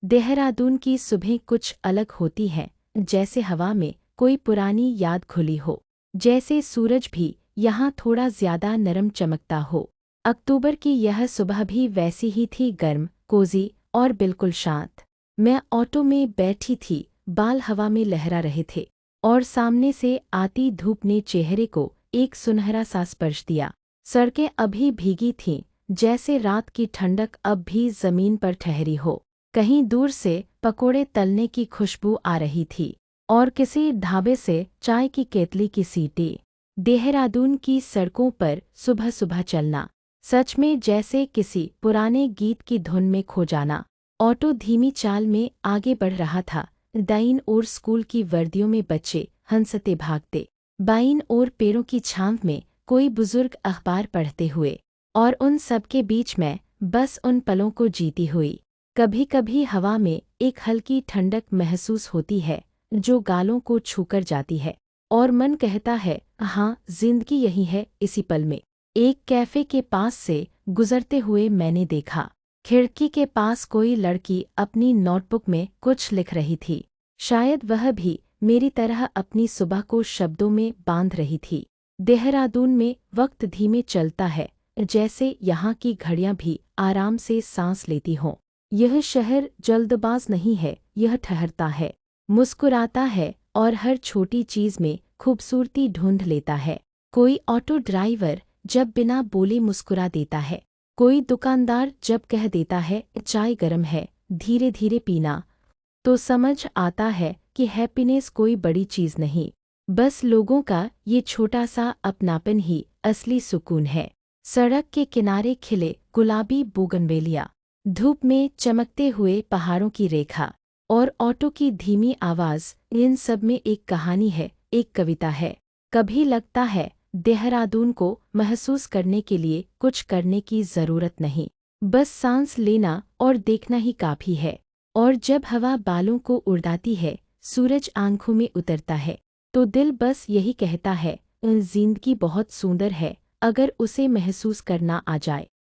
देहरादून की सुबह कुछ अलग होती है, जैसे हवा में कोई पुरानी याद खुली हो, जैसे सूरज भी यहाँ थोड़ा ज्यादा नरम चमकता हो। अक्टूबर की यह सुबह भी वैसी ही थी, गर्म, कोजी और बिल्कुल शांत। मैं ऑटो में बैठी थी, बाल हवा में लहरा रहे थे और सामने से आती धूप ने चेहरे को एक सुनहरा सा स्पर्श दिया। सड़कें अभी भीगी थीं, जैसे रात की ठंडक अब भी जमीन पर ठहरी हो। कहीं दूर से पकोड़े तलने की खुशबू आ रही थी और किसी ढाबे से चाय की केतली की सीटी। देहरादून की सड़कों पर सुबह सुबह चलना, सच में जैसे किसी पुराने गीत की धुन में खो जाना। ऑटो धीमी चाल में आगे बढ़ रहा था। दाईं ओर स्कूल की वर्दियों में बच्चे हंसते भागते, बाईं ओर पेड़ों की छांव में कोई बुजुर्ग अखबार पढ़ते हुए, और उन सब के बीच मैं बस उन पलों को जीती हुई। कभी कभी हवा में एक हल्की ठंडक महसूस होती है जो गालों को छूकर जाती है और मन कहता है, हाँ, जिंदगी यही है, इसी पल में। एक कैफे के पास से गुजरते हुए मैंने देखा, खिड़की के पास कोई लड़की अपनी नोटबुक में कुछ लिख रही थी। शायद वह भी मेरी तरह अपनी सुबह को शब्दों में बांध रही थी। देहरादून में वक्त धीमे चलता है, जैसे यहाँ की घड़ियाँ भी आराम से सांस लेती हों। यह शहर जल्दबाज नहीं है, यह ठहरता है, मुस्कुराता है और हर छोटी चीज में खूबसूरती ढूंढ लेता है। कोई ऑटो ड्राइवर जब बिना बोले मुस्कुरा देता है, कोई दुकानदार जब कह देता है चाय गर्म है, धीरे धीरे पीना, तो समझ आता है कि हैप्पीनेस कोई बड़ी चीज नहीं, बस लोगों का ये छोटा सा अपनापन ही असली सुकून है। सड़क के किनारे खिले गुलाबी बोगनवेलिया, धूप में चमकते हुए पहाड़ों की रेखा और ऑटो की धीमी आवाज़, इन सब में एक कहानी है, एक कविता है। कभी लगता है देहरादून को महसूस करने के लिए कुछ करने की ज़रूरत नहीं, बस सांस लेना और देखना ही काफ़ी है। और जब हवा बालों को उड़ाती है, सूरज आंखों में उतरता है, तो दिल बस यही कहता है, जिंदगी बहुत सुंदर है अगर उसे महसूस करना आ जाए।